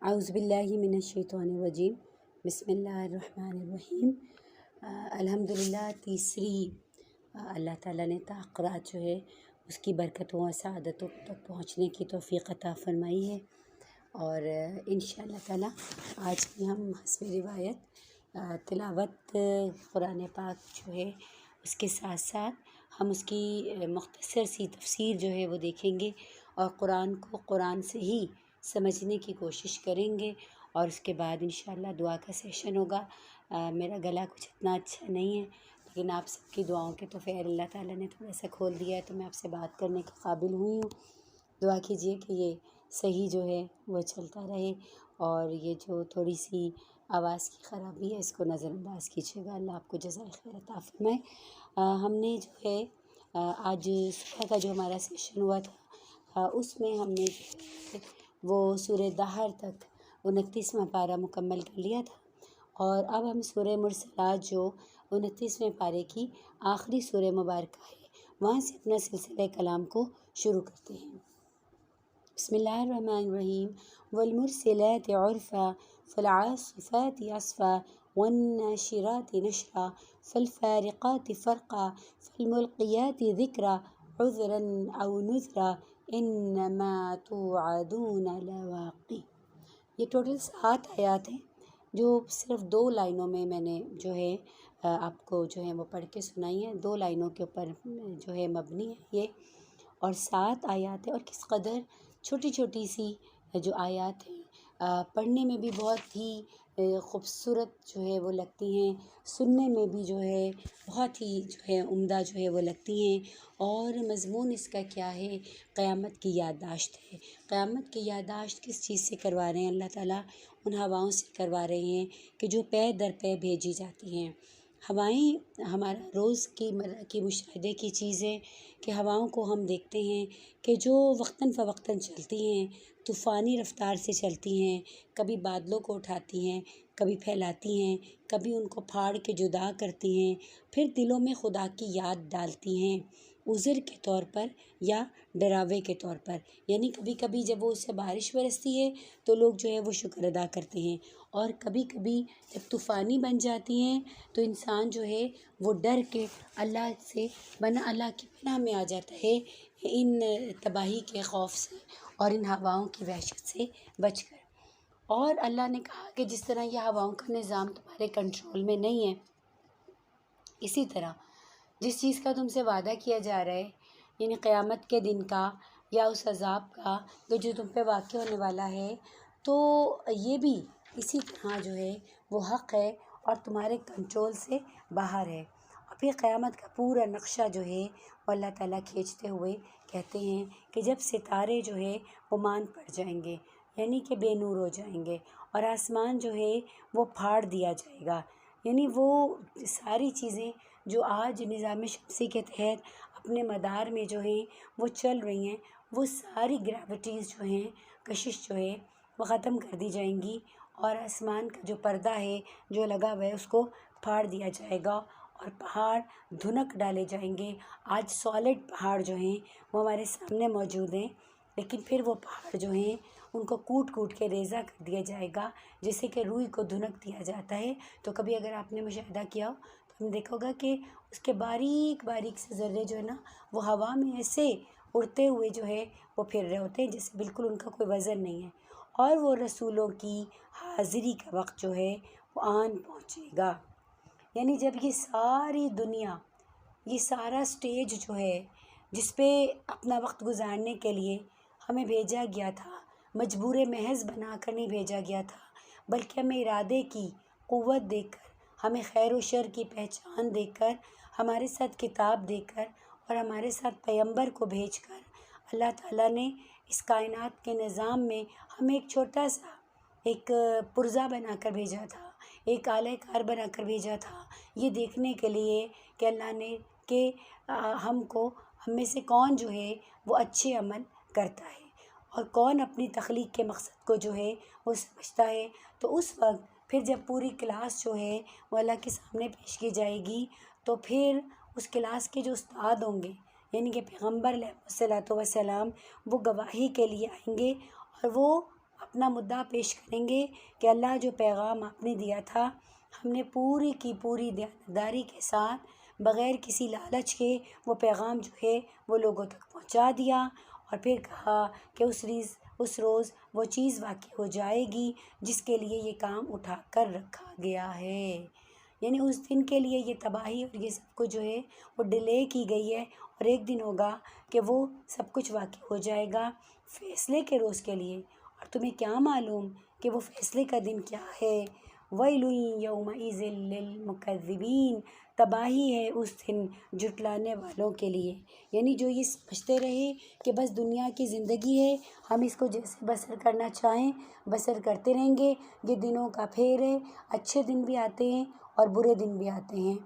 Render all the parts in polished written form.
اعوذ باللہ من الشیطان الرجیم بسم اللہ الرحمن الرحیم۔ الحمدللہ تیسری اللہ تعالیٰ نے تحقرات جو ہے اس کی برکتوں اور سعادتوں تک پہنچنے کی توفیق عطا فرمائی ہے، اور انشاءاللہ تعالیٰ آج بھی ہم حسب روایت تلاوت قرآن پاک جو ہے اس کے ساتھ ساتھ ہم اس کی مختصر سی تفسیر جو ہے وہ دیکھیں گے، اور قرآن کو قرآن سے ہی سمجھنے کی کوشش کریں گے، اور اس کے بعد انشاءاللہ دعا کا سیشن ہوگا۔ میرا گلا کچھ اتنا اچھا نہیں ہے، لیکن آپ سب کی دعاؤں کے تو خیر اللہ تعالیٰ نے تھوڑا سا کھول دیا ہے، تو میں آپ سے بات کرنے کے قابل ہوئی ہوں۔ دعا کیجئے کہ یہ صحیح جو ہے وہ چلتا رہے، اور یہ جو تھوڑی سی آواز کی خرابی ہے اس کو نظر انداز کیجیے گا۔ اللہ آپ کو جزائے خیر عطا فرمائے۔ ہم نے جو ہے آج صبح کا جو ہمارا سیشن ہوا تھا اس میں ہم نے وہ سورہ دہر تک 29واں پارہ مکمل کر لیا تھا، اور اب ہم سورہ مرسلات جو 29ویں پارے کی آخری سورہ مبارکہ ہے وہاں سے اپنا سلسلہ کلام کو شروع کرتے ہیں۔ بسم اللہ الرحمن الرحیم۔ والمرسلات عرفا فالعاصفات عصفا والناشرات نشرا فالفارقات فرقا فالملقیات ذکرا عذرا او نذرا انما توعدون لواقع۔ یہ ٹوٹل 7 آیات ہیں جو صرف 2 لائنوں میں نے جو ہے آپ کو جو ہے وہ پڑھ کے سنائی ہیں۔ 2 لائنوں کے اوپر جو ہے مبنی ہے یہ، اور 7 آیات ہیں، اور کس قدر چھوٹی چھوٹی سی جو آیات ہیں پڑھنے میں بھی بہت ہی خوبصورت جو ہے وہ لگتی ہیں، سننے میں بھی جو ہے بہت ہی جو ہے عمدہ جو ہے وہ لگتی ہیں۔ اور مضمون اس کا کیا ہے؟ قیامت کی یادداشت ہے۔ قیامت کی یادداشت کس چیز سے کروا رہے ہیں؟ اللہ تعالیٰ ان ہواؤں سے کروا رہے ہیں کہ جو پے در پے بھیجی جاتی ہیں۔ ہوائیں ہمارا روز کی مرہ کی مشاہدے کی چیز ہے کہ ہواؤں کو ہم دیکھتے ہیں کہ جو وقتاً فوقتاً چلتی ہیں، طوفانی رفتار سے چلتی ہیں، کبھی بادلوں کو اٹھاتی ہیں، کبھی پھیلاتی ہیں، کبھی ان کو پھاڑ کے جدا کرتی ہیں، پھر دلوں میں خدا کی یاد ڈالتی ہیں، عذر کے طور پر یا ڈراوے کے طور پر۔ یعنی کبھی کبھی جب وہ اس سے بارش برستی ہے تو لوگ جو ہے وہ شکر ادا کرتے ہیں، اور کبھی کبھی جب طوفانی بن جاتی ہیں تو انسان جو ہے وہ ڈر کے اللہ سے اللہ کی پناہ میں آ جاتا ہے، ان تباہی کے خوف سے اور ان ہواؤں کی وحشت سے بچ کر۔ اور اللہ نے کہا کہ جس طرح یہ ہواؤں کا نظام تمہارے کنٹرول میں نہیں ہے، اسی طرح جس چیز کا تم سے وعدہ کیا جا رہا ہے، یعنی قیامت کے دن کا یا اس عذاب کا کہ جو تم پہ واقع ہونے والا ہے، تو یہ بھی اسی طرح جو ہے وہ حق ہے اور تمہارے کنٹرول سے باہر ہے۔ اور پھر قیامت کا پورا نقشہ جو ہے وہ اللہ تعالیٰ کھینچتے ہوئے کہتے ہیں کہ جب ستارے جو ہے وہ مان پڑ جائیں گے، یعنی کہ بے نور ہو جائیں گے، اور آسمان جو ہے وہ پھاڑ دیا جائے گا، یعنی وہ ساری چیزیں جو آج نظام شمسی کے تحت اپنے مدار میں جو ہیں وہ چل رہی ہیں، وہ ساری گریویٹیز جو ہیں، کشش جو ہے وہ ختم کر دی جائیں گی، اور آسمان کا جو پردہ ہے جو لگا ہوا ہے اس کو پھاڑ دیا جائے گا، اور پہاڑ دھنک ڈالے جائیں گے۔ آج سالڈ پہاڑ جو ہیں وہ ہمارے سامنے موجود ہیں، لیکن پھر وہ پہاڑ جو ہیں ان کو کوٹ کوٹ کے ریزہ کر دیا جائے گا، جیسے کہ روئی کو دھنک دیا جاتا ہے۔ تو کبھی اگر آپ نے مشاہدہ کیا ہو تو ہم دیکھو گا کہ اس کے باریک باریک سے ذرے جو ہے نا وہ ہوا میں ایسے اڑتے ہوئے جو ہے وہ پھر رہے ہوتے ہیں جیسے بالکل ان کا کوئی وزن نہیں ہے، اور وہ رسولوں کی حاضری کا وقت جو ہے وہ آن پہنچے گا۔ یعنی جب یہ ساری دنیا، یہ سارا سٹیج جو ہے جس پہ اپنا وقت گزارنے کے لیے ہمیں بھیجا گیا تھا، مجبور محض بنا کر نہیں بھیجا گیا تھا، بلکہ ہمیں ارادے کی قوت دے کر، ہمیں خیر و شر کی پہچان دے کر، ہمارے ساتھ کتاب دے کر اور ہمارے ساتھ پیغمبر کو بھیج کر اللہ تعالیٰ نے اس کائنات کے نظام میں ہمیں ایک چھوٹا سا ایک پرزہ بنا کر بھیجا تھا، ایک آلہ کار بنا کر بھیجا تھا، یہ دیکھنے کے لیے کہ اللہ نے کہ ہم میں سے کون جو ہے وہ اچھے عمل کرتا ہے اور کون اپنی تخلیق کے مقصد کو جو ہے وہ سمجھتا ہے۔ تو اس وقت پھر جب پوری کلاس جو ہے وہ اللہ کے سامنے پیش کی جائے گی، تو پھر اس کلاس کے جو استاد ہوں گے، یعنی کہ پیغمبر علیہ الصلوۃ والسلام، وہ گواہی کے لیے آئیں گے، اور وہ اپنا مدعا پیش کریں گے کہ اللہ جو پیغام آپ نے دیا تھا ہم نے پوری کی پوری دیانتداری کے ساتھ بغیر کسی لالچ کے وہ پیغام جو ہے وہ لوگوں تک پہنچا دیا، اور پھر کہا کہ اس روز وہ چیز واقع ہو جائے گی جس کے لیے یہ کام اٹھا کر رکھا گیا ہے، یعنی اس دن کے لیے یہ تباہی اور یہ سب کچھ جو ہے وہ ڈیلے کی گئی ہے، اور ایک دن ہوگا کہ وہ سب کچھ واقع ہو جائے گا فیصلے کے روز کے لیے۔ اور تمہیں کیا معلوم کہ وہ فیصلے کا دن کیا ہے؟ وَيْلٌ يَوْمَئِذٍ لِّلْمُكَذِّبِينَ، تباہی ہے اس دن جھٹلانے والوں کے لیے، یعنی جو یہ سمجھتے رہے کہ بس دنیا کی زندگی ہے، ہم اس کو جیسے بسر کرنا چاہیں بسر کرتے رہیں گے، یہ دنوں کا پھیر ہے، اچھے دن بھی آتے ہیں اور برے دن بھی آتے ہیں،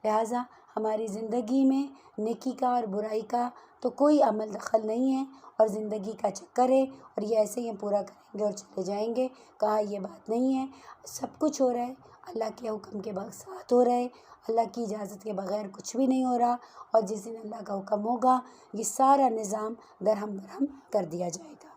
لہٰذا ہماری زندگی میں نیکی کا اور برائی کا تو کوئی عمل دخل نہیں ہے، اور زندگی کا چکر ہے اور یہ ایسے ہی ہم پورا کریں گے اور چلے جائیں گے۔ کہا یہ بات نہیں ہے، سب کچھ ہو رہا ہے اللہ کے حکم کے ساتھ ہو رہا ہے، اللہ کی اجازت کے بغیر کچھ بھی نہیں ہو رہا، اور جس دن اللہ کا حکم ہوگا یہ سارا نظام درہم برہم کر دیا جائے گا۔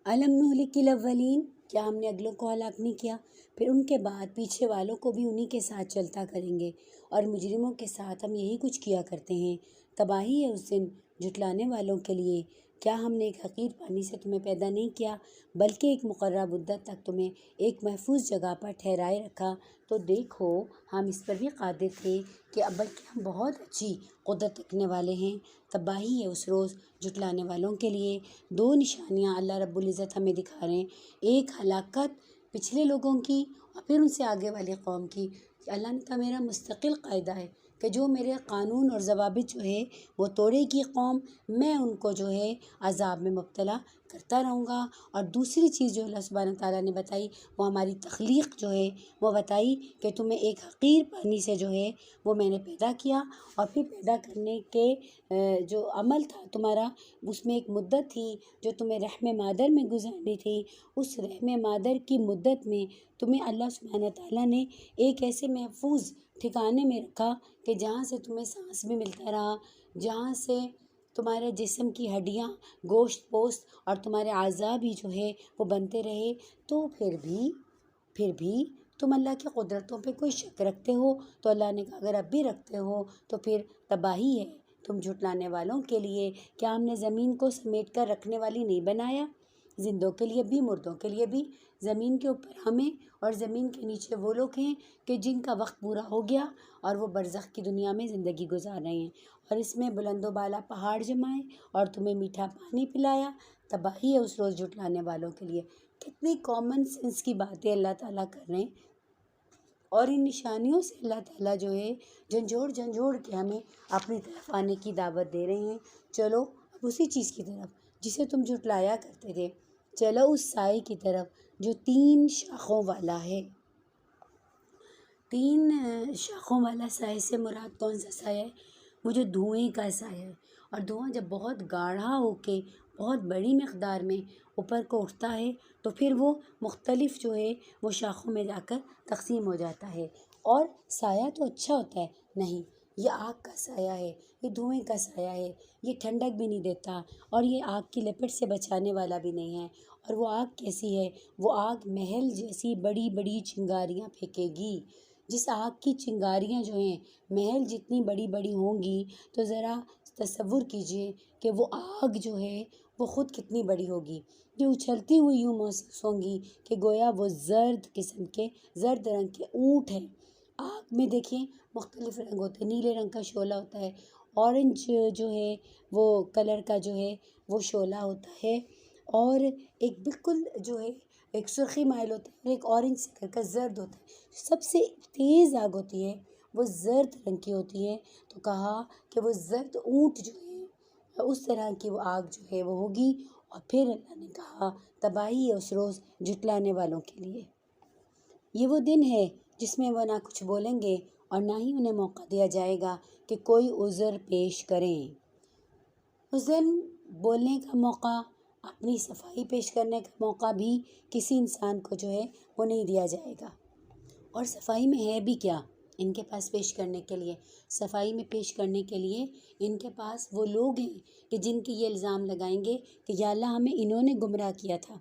الم نہلک الاولین، کیا ہم نے اگلوں کو ہلاک نہیں کیا؟ پھر ان کے بعد پیچھے والوں کو بھی انہی کے ساتھ چلتا کریں گے، اور مجرموں کے ساتھ ہم یہی کچھ کیا کرتے ہیں۔ تباہی ہے اس دن جھٹلانے والوں کے لیے۔ کیا ہم نے ایک حقیر پانی سے تمہیں پیدا نہیں کیا بلکہ ایک مقررہ مدت تک تمہیں ایک محفوظ جگہ پر ٹھہرائے رکھا؟ تو دیکھو ہم اس پر بھی قادر تھے کہ بلکہ ہم بہت اچھی قدرت رکھنے والے ہیں۔ تباہی ہے اس روز جھٹلانے والوں کے لیے۔ دو نشانیاں اللہ رب العزت ہمیں دکھا رہے ہیں، ایک ہلاکت پچھلے لوگوں کی اور پھر ان سے آگے والی قوم کی۔ اللہ کا میرا مستقل قاعدہ ہے کہ جو میرے قانون اور ضوابط جو ہے وہ توڑے گی قوم، میں ان کو جو ہے عذاب میں مبتلا کرتا رہوں گا۔ اور دوسری چیز جو اللہ سبحانہ تعالیٰ نے بتائی وہ ہماری تخلیق جو ہے وہ بتائی کہ تمہیں ایک حقیر پانی سے جو ہے وہ میں نے پیدا کیا، اور پھر پیدا کرنے کے جو عمل تھا تمہارا اس میں ایک مدت تھی جو تمہیں رحم مادر میں گزارنی تھی، اس رحم مادر کی مدت میں تمہیں اللہ سبحانہ تعالیٰ نے ایک ایسے محفوظ ٹھکانے میں رکھا کہ جہاں سے تمہیں سانس بھی ملتا رہا، جہاں سے تمہارے جسم کی ہڈیاں، گوشت پوست اور تمہارے اعضاء بھی جو ہے وہ بنتے رہے۔ تو پھر بھی تم اللہ کی قدرتوں پہ کوئی شک رکھتے ہو؟ تو اللہ نے کہا اگر اب بھی رکھتے ہو تو پھر تباہی ہے تم جھٹلانے والوں کے لیے۔ کیا ہم نے زمین کو سمیٹ کر رکھنے والی نہیں بنایا؟ زندوں کے لیے بھی مردوں کے لیے بھی۔ زمین کے اوپر ہمیں اور زمین کے نیچے وہ لوگ ہیں کہ جن کا وقت پورا ہو گیا اور وہ برزخ کی دنیا میں زندگی گزار رہے ہیں، اور اس میں بلند و بالا پہاڑ جمائے اور تمہیں میٹھا پانی پلایا۔ تباہی ہے اس روز جھٹلانے والوں کے لیے۔ کتنی کامن سینس کی باتیں اللہ تعالیٰ کر رہے ہیں، اور ان نشانیوں سے اللہ تعالیٰ جو ہے جھنجھوڑ کے ہمیں اپنی طرف آنے کی دعوت دے رہے ہیں۔ چلو اب اسی چیز کی طرف جسے تم جھٹلایا کرتے تھے، چلو اس سائے کی طرف جو 3 شاخوں والا ہے۔ 3 شاخوں والا سائے سے مراد کون سا سایہ ہے؟ وہ جو دھوئیں کا سایہ ہے، اور دھواں جب بہت گاڑھا ہو کے بہت بڑی مقدار میں اوپر کو اٹھتا ہے تو پھر وہ مختلف جو ہے وہ شاخوں میں جا کر تقسیم ہو جاتا ہے، اور سایہ تو اچھا ہوتا ہے، نہیں یہ آگ کا سایہ ہے، یہ دھوئیں کا سایہ ہے، یہ ٹھنڈک بھی نہیں دیتا اور یہ آگ کی لپٹ سے بچانے والا بھی نہیں ہے۔ اور وہ آگ کیسی ہے؟ وہ آگ محل جیسی بڑی بڑی چنگاریاں پھینکے گی۔ جس آگ کی چنگاریاں جو ہیں محل جتنی بڑی بڑی ہوں گی تو ذرا تصور کیجئے کہ وہ آگ جو ہے وہ خود کتنی بڑی ہوگی، جو اچھلتی ہوئی یوں محسوس ہوں گی کہ گویا وہ زرد رنگ کے اونٹ ہیں۔ آگ میں دیکھیں مختلف رنگ ہوتے ہیں، نیلے رنگ کا شعلہ ہوتا ہے، اورنج جو ہے وہ کلر کا جو ہے وہ شعلہ ہوتا ہے، اور ایک بالکل جو ہے ایک سرخی مائل ہوتا ہے اور ایک اورنج سے کر کا زرد ہوتا ہے۔ سب سے تیز آگ ہوتی ہے وہ زرد رنگ کی ہوتی ہے، تو کہا کہ وہ زرد اونٹ جو ہے اس طرح کی وہ آگ جو ہے وہ ہوگی۔ اور پھر اللہ نے کہا تباہی ہے اس روز جھٹلانے والوں کے لیے۔ یہ وہ دن ہے جس میں وہ نہ کچھ بولیں گے اور نہ ہی انہیں موقع دیا جائے گا کہ کوئی عذر پیش کریں۔ اس دن بولنے کا موقع، اپنی صفائی پیش کرنے کا موقع بھی کسی انسان کو جو ہے وہ نہیں دیا جائے گا۔ اور صفائی میں ہے بھی کیا ان کے پاس پیش کرنے کے لیے؟ صفائی میں پیش کرنے کے لیے ان کے پاس وہ لوگ ہیں کہ جن کے یہ الزام لگائیں گے کہ یا اللہ ہمیں انہوں نے گمراہ کیا تھا،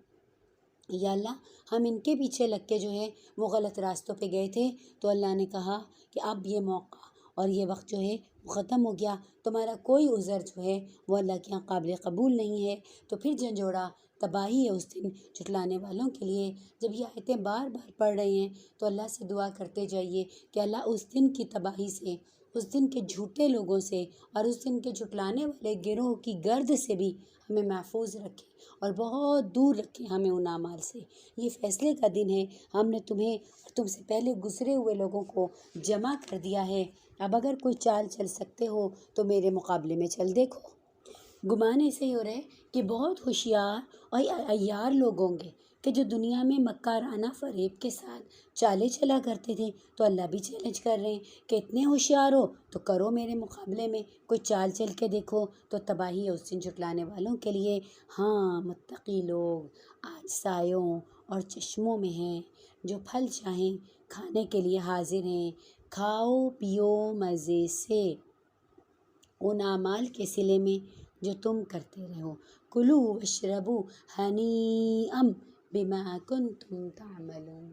یا اللہ ہم ان کے پیچھے لگ کے جو ہے وہ غلط راستوں پہ گئے تھے، تو اللہ نے کہا کہ اب یہ موقع اور یہ وقت جو ہے وہ ختم ہو گیا، تمہارا کوئی عذر جو ہے وہ اللہ کے یہاں قابل قبول نہیں ہے۔ تو پھر جھنجھوڑا تباہی ہے اس دن جھٹلانے والوں کے لیے۔ جب یہ آیتیں بار بار پڑھ رہے ہیں تو اللہ سے دعا کرتے جائیے کہ اللہ اس دن کی تباہی سے، اس دن کے جھوٹے لوگوں سے اور اس دن کے جھٹلانے والے گروہ کی گرد سے بھی ہمیں محفوظ رکھے اور بہت دور رکھے ہمیں ان اعمال سے۔ یہ فیصلے کا دن ہے، ہم نے تمہیں اور تم سے پہلے گزرے ہوئے لوگوں کو جمع کر دیا ہے۔ اب اگر کوئی چال چل سکتے ہو تو میرے مقابلے میں چل دیکھو۔ گمان ایسے ہی ہو رہا ہے کہ بہت ہوشیار اور عیار لوگ ہوں گے کہ جو دنیا میں مکارانہ فریب کے ساتھ چالیں چلا کرتے تھے، تو اللہ بھی چیلنج کر رہے ہیں کہ اتنے ہوشیار ہو تو کرو میرے مقابلے میں کوئی چال چل کے دیکھو۔ تو تباہی ہے اس دن جھٹلانے والوں کے لیے۔ ہاں، متقی لوگ آج سایوں اور چشموں میں ہیں، جو پھل چاہیں کھانے کے لیے حاضر ہیں۔ کھاؤ پیو مزے سے ان اعمال کے صلے میں جو تم کرتے رہو۔ کلو واشربو ہنیئا بما کنتم تعملون۔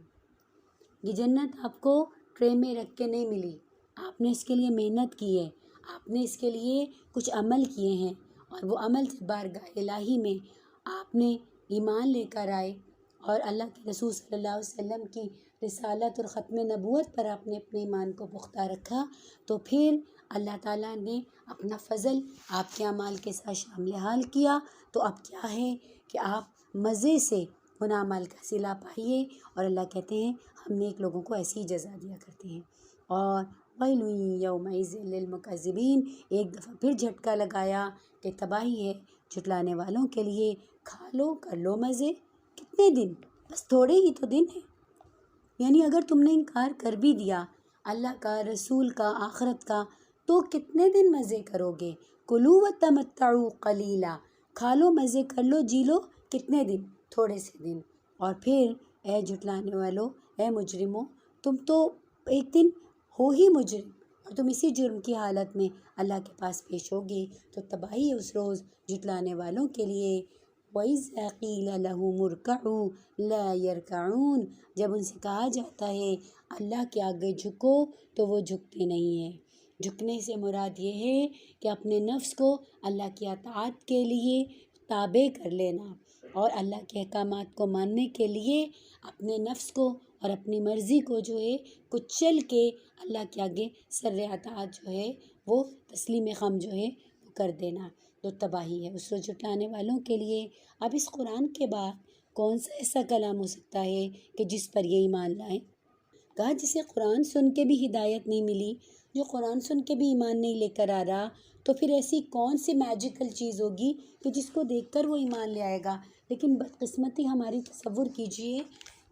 یہ جنت آپ کو ٹرے میں رکھ کے نہیں ملی، آپ نے اس کے لیے محنت کی ہے، آپ نے اس کے لیے کچھ عمل کیے ہیں، اور وہ عمل سے بارگاہ الہی میں آپ نے ایمان لے کر آئے اور اللہ کے رسول صلی اللہ علیہ وسلم کی رسالت اور ختم نبوت پر آپ نے اپنے ایمان کو پختہ رکھا، تو پھر اللہ تعالیٰ نے اپنا فضل آپ کے اعمال کے ساتھ شامل حال کیا۔ تو اب کیا ہے کہ آپ مزے سے ان اعمال کا صلہ پائیے، اور اللہ کہتے ہیں ہم نیک لوگوں کو ایسی ہی جزا دیا کرتے ہیں۔ اور ویل یومئذ للمکذبین، ایک دفعہ پھر جھٹکا لگایا کہ تباہی ہے جھٹلانے والوں کے لیے۔ کھا لو کر لو مزے، کتنے دن؟ بس تھوڑے ہی تو دن ہیں، یعنی اگر تم نے انکار کر بھی دیا اللہ کا، رسول کا، آخرت کا، تو کتنے دن مزے کرو گے؟ کلو وتمتعوا قلیلا، کھا لو مزے کر لو جی لو، کتنے دن؟ تھوڑے سے دن۔ اور پھر اے جھٹلانے والو، اے مجرموں، تم تو ایک دن ہو ہی مجرم، اور تم اسی جرم کی حالت میں اللہ کے پاس پیش ہوگے۔ تو تباہی ہے اس روز جھٹلانے والوں کے لیے۔ وَإِذَا قِيلَ لَهُمُ ارْكَعُوا لَا يَرْكَعُونَ، جب ان سے کہا جاتا ہے اللہ کے آگے جھکو تو وہ جھکتے نہیں ہیں۔ جھکنے سے مراد یہ ہے کہ اپنے نفس کو اللہ کی اطاعت کے لیے تابع کر لینا، اور اللہ کے احکامات کو ماننے کے لیے اپنے نفس کو اور اپنی مرضی کو جو ہے کچل کے اللہ کے آگے سر اطاعت جو ہے وہ تسلیم خم جو ہے وہ کر دینا۔ تو تباہی ہے اس روز جھٹلانے والوں کے لیے۔ اب اس قرآن کے بعد کون سا ایسا کلام ہو سکتا ہے کہ جس پر یہ ایمان لائیں؟ کہا جسے قرآن سن کے بھی ہدایت نہیں ملی، جو قرآن سن کے بھی ایمان نہیں لے کر آ رہا، تو پھر ایسی کون سی میجیکل چیز ہوگی کہ جس کو دیکھ کر وہ ایمان لے آئے گا؟ لیکن بدقسمتی ہماری، تصور کیجئے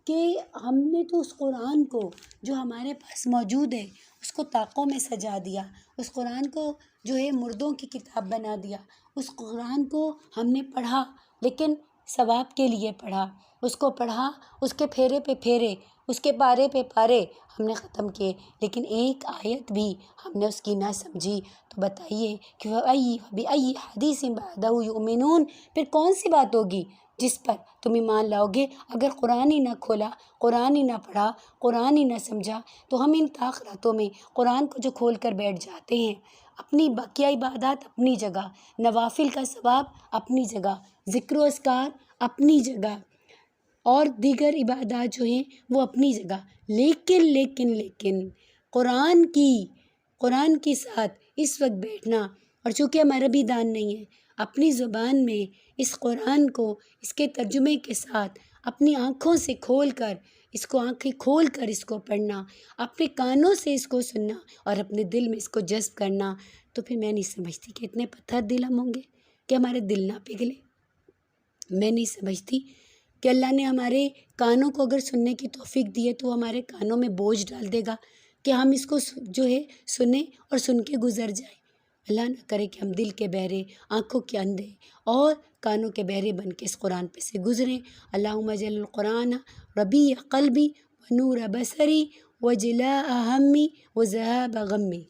کہ ہم نے تو اس قرآن کو جو ہمارے پاس موجود ہے اس کو طاقوں میں سجا دیا، اس قرآن کو جو ہے مردوں کی کتاب بنا دیا، اس قرآن کو ہم نے پڑھا لیکن ثواب کے لیے پڑھا، اس کو پڑھا، اس کے پھیرے پہ پھیرے، اس کے پارے پہ پارے ہم نے ختم کیے، لیکن ایک آیت بھی ہم نے اس کی نہ سمجھی۔ تو بتائیے کہ بِأَيِّ حَدِيثٍ بَعْدَهُ يُؤْمِنُونَ، پھر کون سی بات ہوگی جس پر تم ایمان لاؤ گے؟ اگر قرآن ہی نہ کھولا، قرآن ہی نہ پڑھا، قرآن ہی نہ سمجھا، تو ہم ان تاخراتوں میں قرآن کو جو کھول کر بیٹھ جاتے ہیں، اپنی باقیہ عبادات اپنی جگہ، نوافل کا ثواب اپنی جگہ، ذکر و اذکار اپنی جگہ، اور دیگر عبادات جو ہیں وہ اپنی جگہ، لیکن قرآن کی ساتھ اس وقت بیٹھنا، اور چونکہ ہم عربی دان نہیں ہیں، اپنی زبان میں اس قرآن کو اس کے ترجمے کے ساتھ اپنی آنکھوں سے کھول کر اس کو، آنکھیں کھول کر اس کو پڑھنا، اپنے کانوں سے اس کو سننا اور اپنے دل میں اس کو جذب کرنا، تو پھر میں نہیں سمجھتی کہ اتنے پتھر دل ہم ہوں گے کہ ہمارے دل نہ پگھلے۔ میں نہیں سمجھتی کہ اللہ نے ہمارے کانوں کو اگر سننے کی توفیق دی ہے تو ہمارے کانوں میں بوجھ ڈال دے گا کہ ہم اس کو جو ہے سنیں اور سن کے گزر جائیں۔ اللہ نہ کرے کہ ہم دل کے بہرے، آنکھوں کے اندھے اور کانوں کے بہرے بن کے اس قرآن پہ سے گزریں۔ اللہم اجعل القرآن ربیع قلبی ونور بصری وجلاء ہمی وذہاب غمی۔